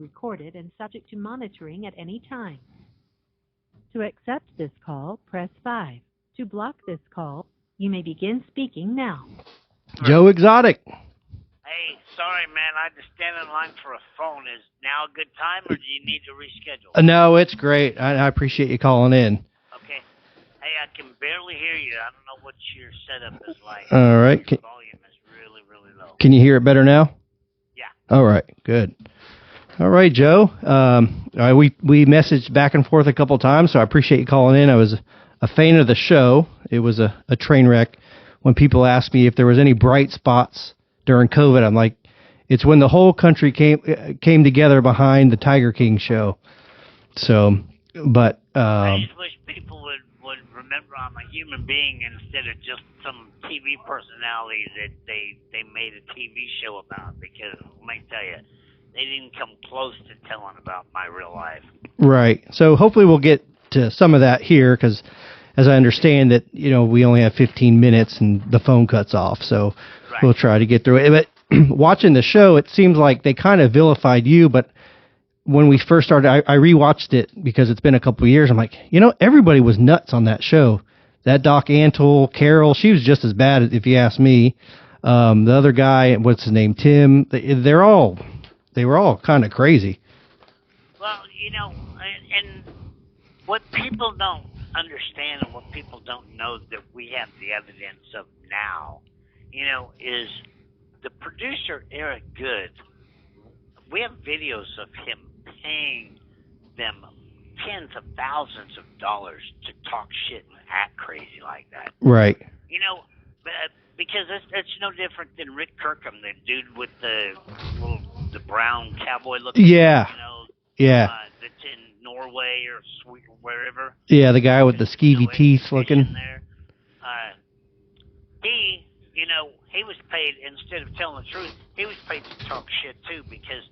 recorded and subject to monitoring at any time. To accept this call, press 5. To block this call, you may begin speaking now. Joe Exotic. Hey, sorry, man. I had to stand in line for a phone. Is now a good time, or do you need to reschedule? No, it's great. I appreciate you calling in. Okay. Hey, I can barely hear you. I don't know what your setup is like. All right. Your volume is really, really low. Can you hear it better now? Yeah. All right. Good. All right, Joe. We messaged back and forth a couple times, so I appreciate you calling in. I was a fan of the show. It was a train wreck. When people asked me if there was any bright spots during COVID, I'm like, it's when the whole country came together behind the Tiger King show. So, but I just wish people would remember I'm a human being instead of just some TV personality that they made a TV show about. Because let me tell you, they didn't come close to telling about my real life. Right. So hopefully we'll get to some of that here, because as I understand that, we only have 15 minutes and the phone cuts off. So right. We'll try to get through it. But watching the show, it seems like they kind of vilified you. But when we first started, I rewatched it because it's been a couple of years. I'm like, everybody was nuts on that show. That Doc Antle, Carole, she was just as bad, if you ask me. The other guy, what's his name, Tim, they were all kind of crazy. Well, and what people don't understand and what people don't know that we have the evidence of now, is the producer, Eric Good. We have videos of him paying them tens of thousands of dollars to talk shit and act crazy like that. Right. Because it's no different than Rick Kirkham, the dude with the brown cowboy looking. Yeah. Yeah. That's in Norway or Sweden or wherever. Yeah, the guy with the skeevy teeth looking. There. He was paid, instead of telling the truth, he was paid to talk shit too, because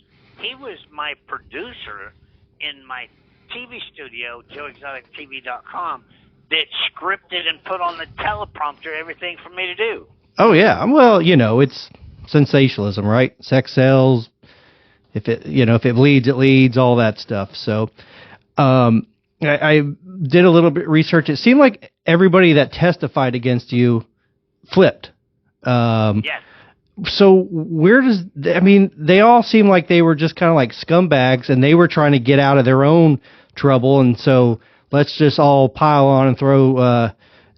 he was my producer in my TV studio, joeexotictv.com, that scripted and put on the teleprompter everything for me to do. Oh, yeah. Well, it's sensationalism, right? Sex sells. If it bleeds, it leads, all that stuff. So I did a little bit of research. It seemed like everybody that testified against you flipped. Yes. So they all seem like they were just kind of like scumbags, and they were trying to get out of their own trouble. And so let's just all pile on and throw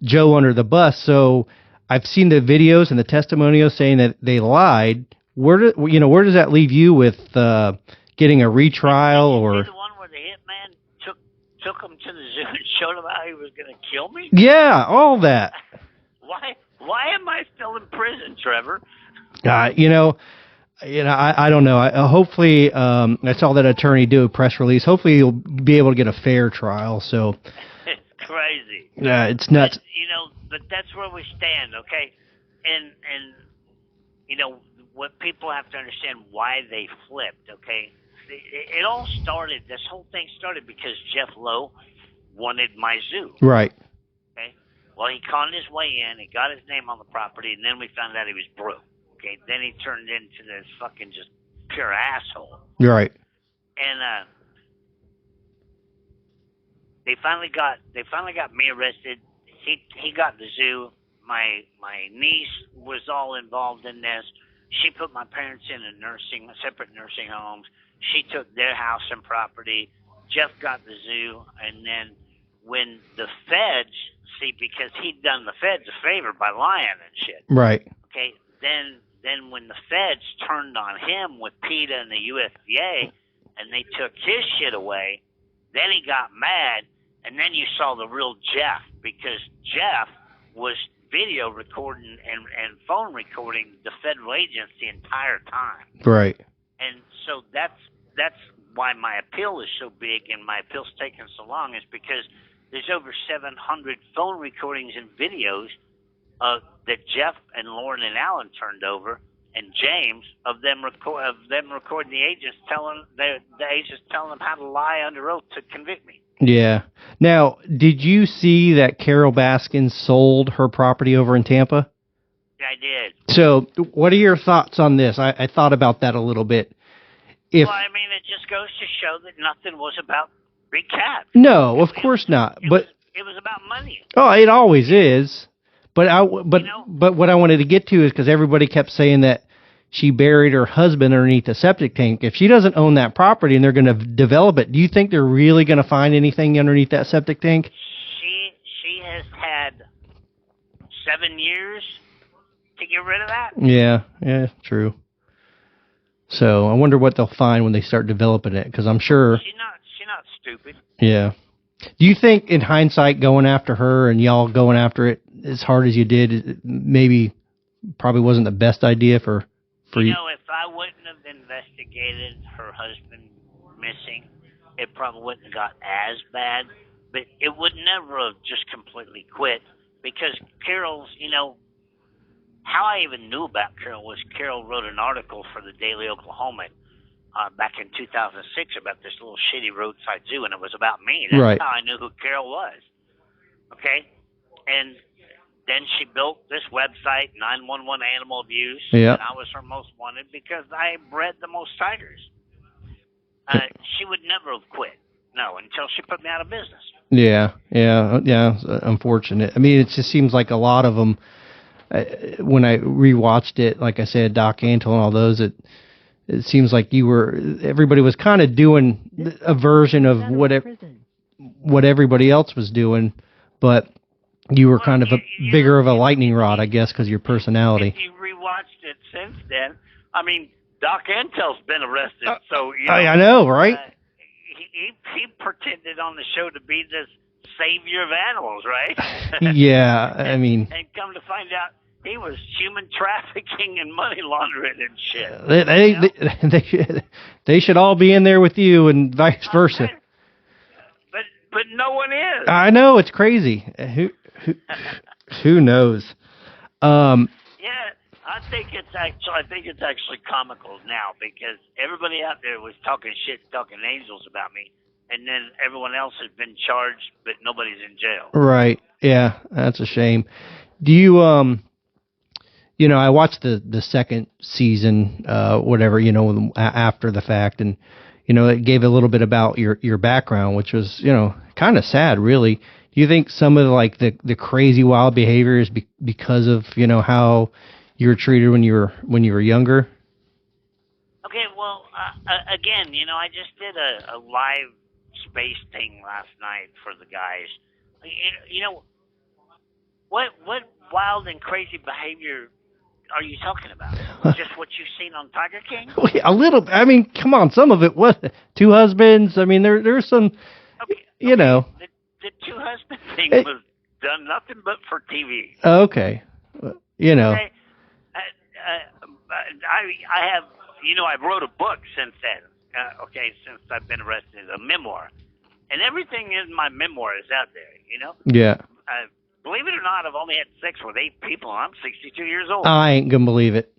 Joe under the bus. So I've seen the videos and the testimonials saying that they lied. Where does that leave you with getting a retrial or? The one where the hitman took him to the zoo and showed him how he was going to kill me? Yeah, all that. Why am I still in prison, Trevor? I don't know. Hopefully, I saw that attorney do a press release. Hopefully, he'll be able to get a fair trial. So it's crazy. Yeah, it's nuts. But that's where we stand, okay? And what people have to understand why they flipped, okay? It all started. This whole thing started because Jeff Lowe wanted my zoo. Right. Okay. Well, he conned his way in. He got his name on the property, and then we found out he was broke. Okay, then he turned into this fucking just pure asshole. Right. And they finally got me arrested. He got the zoo. My niece was all involved in this. She put my parents in separate nursing homes. She took their house and property. Jeff got the zoo, and then when the feds, because he'd done the feds a favor by lying and shit. Right. Okay. Then when the feds turned on him with PETA and the USDA, and they took his shit away, then he got mad, and then you saw the real Jeff, because Jeff was video recording and phone recording the federal agents the entire time. Right. And so that's why my appeal is so big and my appeal's taken so long, is because there's over 700 phone recordings and videos that Jeff and Lauren and Alan turned over, and James, of them recording the agents telling them how to lie under oath to convict me. Yeah. Now, did you see that Carole Baskin sold her property over in Tampa? Yeah, I did. So, what are your thoughts on this? I thought about that a little bit. if Well, I mean, it just goes to show that nothing was about big cats. no, of course not. But it was about money. oh, it always is. But You know? but what I wanted to get to is because everybody kept saying that she buried her husband underneath a septic tank. If she doesn't own that property and they're going to develop it, do you think they're really going to find anything underneath that septic tank? She has had 7 years to get rid of that. Yeah, true. So I wonder what they'll find when they start developing it, because I'm sure. She's not stupid. Yeah. Do you think, in hindsight, going after her and y'all going after it as hard as you did, maybe probably wasn't the best idea for you? You know, if I wouldn't have investigated her husband missing, it probably wouldn't have got as bad. But it would never have just completely quit, because Carole's, how I even knew about Carole was Carole wrote an article for the Daily Oklahoman back in 2006 about this little shitty roadside zoo, and it was about me. That's right. how I knew who Carole was. Okay? And then she built this website, 911 Animal Abuse, yeah. and I was her most wanted because I bred the most tigers. She would never have quit. No, until she put me out of business. Yeah. Unfortunate. I mean, it just seems like a lot of them, when I rewatched it, like I said, Doc Antle and all those, it seems like everybody was kind of doing a version of what everybody else was doing, but you were kind of bigger of a lightning rod, I guess, because of your personality. If you rewatched it since then, I mean, Doc Antle's been arrested, so I know, right? He pretended on the show to be this savior of animals, right? Yeah, I mean, and come to find out, he was human trafficking and money laundering and shit. They should all be in there with you, and vice versa. But no one is. I know, it's crazy. Who knows? Yeah, I think it's actually comical now, because everybody out there was talking shit, talking angels about me, and then everyone else has been charged, but nobody's in jail. Right. Yeah, that's a shame. Do you I watched the second season, whatever, after the fact, and it gave a little bit about your background, which was, kind of sad, really. Do you think some of the crazy wild behavior is because of, how you were treated when you were younger? Okay, well, again, I just did a live space thing last night for the guys. What wild and crazy behavior are you talking about? Just what you've seen on Tiger King? A little. I mean, come on. Some of it was 2 husbands. I mean, there's some. Okay. The 2 husband thing was done nothing but for TV. Okay. Okay. I have. I wrote a book since then. Since I've been arrested, a memoir, and everything in my memoir is out there. Yeah. Believe it or not, I've only had sex with 8 people, and I'm 62 years old. I ain't gonna believe it.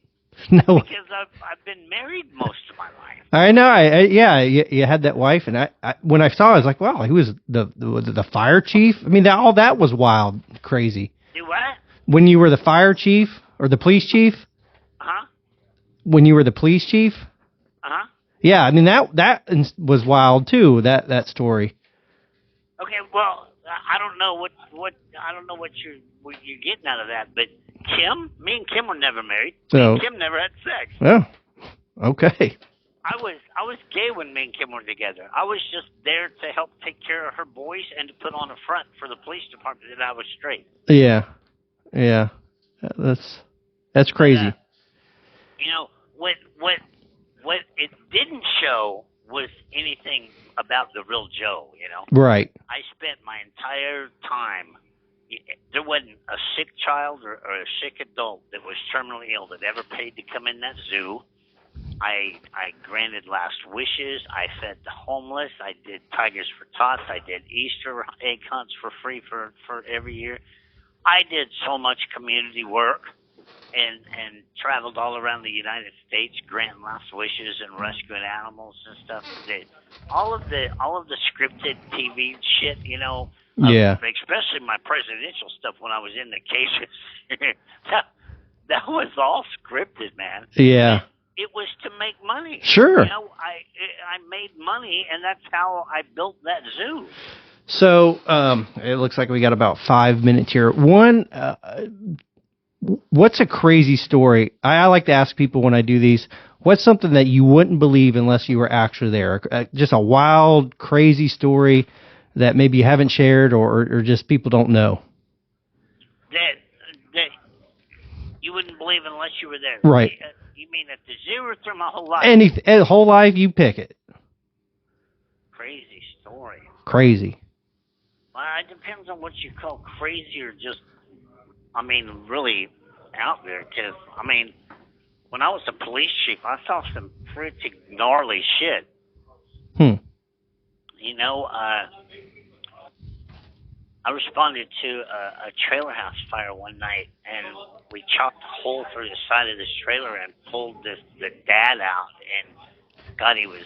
No. Because I've been married most of my life. I know. You had that wife, and I when I saw it, I was like, wow, he was the fire chief. I mean, all that was wild, crazy. Do what? When you were the fire chief or the police chief? Uh-huh. When you were the police chief? Uh-huh. Yeah, I mean that was wild too. That story. Okay, well, I don't know what you're getting out of that, but me and Kim were never married. Me and Kim never had sex. Oh, okay. I was gay when me and Kim were together. I was just there to help take care of her boys and to put on a front for the police department that I was straight. Yeah. That's crazy. What it didn't show was anything about the real Joe, Right. I spent my entire time, there wasn't a sick child or a sick adult that was terminally ill that ever paid to come in that zoo. I granted last wishes. I fed the homeless. I did Tigers for Tots. I did Easter egg hunts for free for every year. I did so much community work and traveled all around the United States granting last wishes and rescuing animals and stuff. All of the scripted TV shit, yeah. Especially my presidential stuff when I was in the cases. that was all scripted, man. Yeah. it was to make money. Sure. You know, I made money, and that's how I built that zoo. So it looks like we got about 5 minutes here. One, what's a crazy story? I like to ask people when I do these, what's something that you wouldn't believe unless you were actually there? Just a wild, crazy story that maybe you haven't shared or just people don't know. That you wouldn't believe unless you were there. Right. You mean at the zoo or through my whole life? Whole life, you pick it. Crazy story. Crazy. Well, it depends on what you call crazy or just, I mean, really out there. Because, I mean, when I was a police chief, I saw some pretty gnarly shit. You know, I responded to a trailer house fire one night, and we chopped a hole through the side of this trailer and pulled the dad out. And God, he was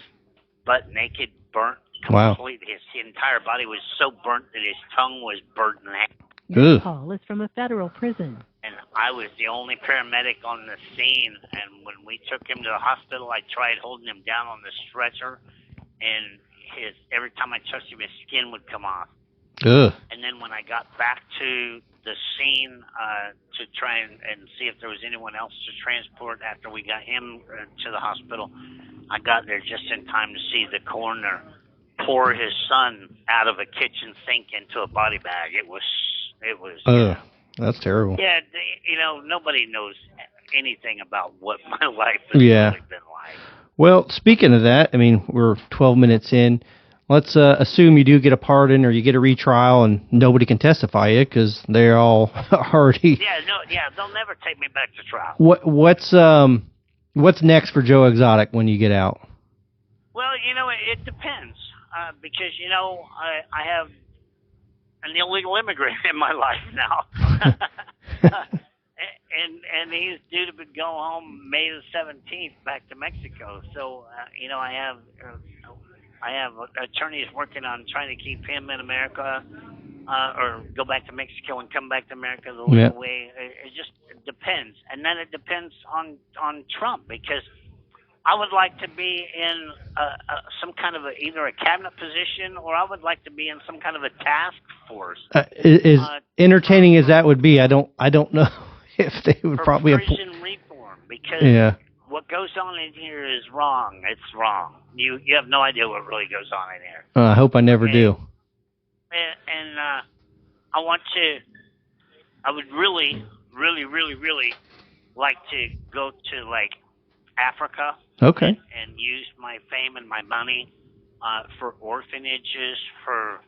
butt naked, burnt completely. Wow. His entire body was so burnt that his tongue was burnt in half. This call is from a federal prison. And I was the only paramedic on the scene. And when we took him to the hospital, I tried holding him down on the stretcher, and every time I touched him, his skin would come off. And then when I got back to the scene to try and see if there was anyone else to transport after we got him to the hospital, I got there just in time to see the coroner pour his son out of a kitchen sink into a body bag. It was. That's terrible. Yeah, you know, nobody knows anything about what my life has really been like. Well, speaking of that, I mean, we're 12 minutes in. Let's assume you do get a pardon or you get a retrial and nobody can testify it because they're all already... they'll never take me back to trial. What's next for Joe Exotic when you get out? Well, you know, it depends because, you know, I have an illegal immigrant in my life now. And he's due to go home May the 17th back to Mexico. So, you know, I have attorneys working on trying to keep him in America or go back to Mexico and come back to America the legal way. It just depends. And then it depends on Trump, because I would like to be in some kind of either a cabinet position, or I would like to be in some kind of a task force. As entertaining as that would be, I don't know if they would probably... prison reform, because what goes on in here is wrong. It's wrong. You have no idea what really goes on in here. I hope I never do. And I would really, really, really, really like to go to, like, Africa. Okay. And use my fame and my money for orphanages, for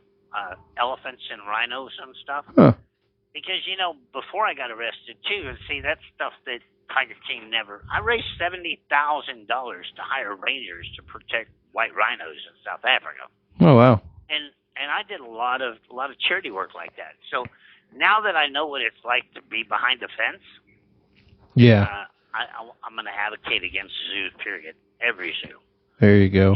elephants and rhinos and stuff. Huh. Because, you know, before I got arrested, too, and see, that's stuff that Tiger King never... I raised $70,000 to hire rangers to protect white rhinos in South Africa. Oh, wow. And I did a lot of charity work like that. So now that I know what it's like to be behind the fence... I'm going to advocate against zoos, period. Every zoo. There you go.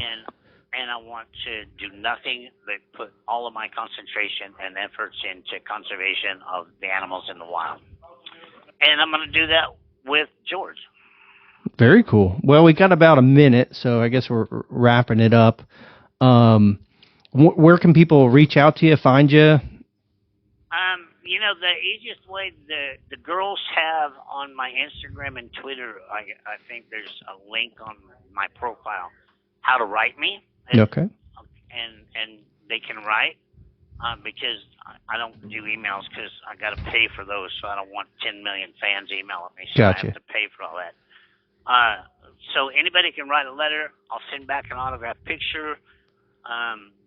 And I want to do nothing but put all of my concentration and efforts into conservation of the animals in the wild. And I'm going to do that with George. Very cool. Well, we got about a minute, so I guess we're wrapping it up. Where can people reach out to you, find you? You know, the easiest way the girls have on my Instagram and Twitter, I think there's a link on my profile, how to write me. Okay. And they can write because I don't do emails because I got to pay for those, so I don't want 10 million fans emailing me, so I have to pay for all that. So anybody can write a letter. I'll send back an autographed picture.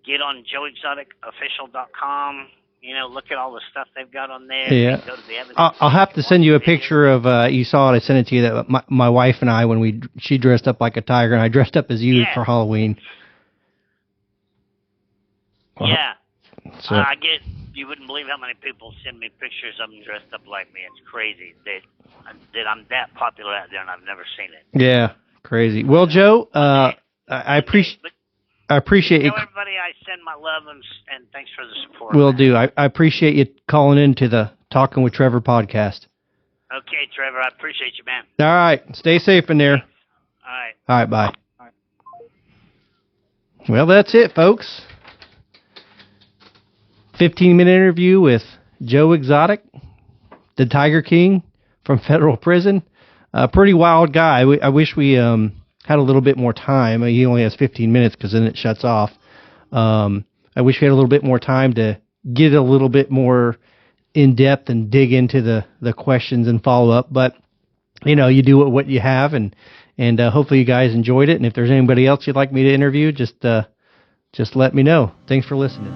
Get on joeexoticofficial.com. You know, look at all the stuff they've got on there. Yeah. Go to the evidence. I'll have to send you a picture of, you saw it, I sent it to you, that my wife and I, when she dressed up like a tiger and I dressed up as you for Halloween. Yeah. So. You wouldn't believe how many people send me pictures of them dressed up like me. It's crazy that I'm that popular out there and I've never seen it. Yeah, crazy. Well, Joe, I appreciate you. Tell everybody I send my love and thanks for the support. Will do. I appreciate you calling into the Talking with Trevor podcast. Okay, Trevor. I appreciate you, man. All right. Stay safe in there. All right. All right, bye. Well, that's it, folks. 15-minute interview with Joe Exotic, the Tiger King from federal prison. A pretty wild guy. I wish we had a little bit more time. He only has 15 minutes because then it shuts off. I wish we had a little bit more time to get a little bit more in depth and dig into the questions and follow up. But you do what you have, and hopefully you guys enjoyed it. And if there's anybody else you'd like me to interview, just let me know. Thanks for listening.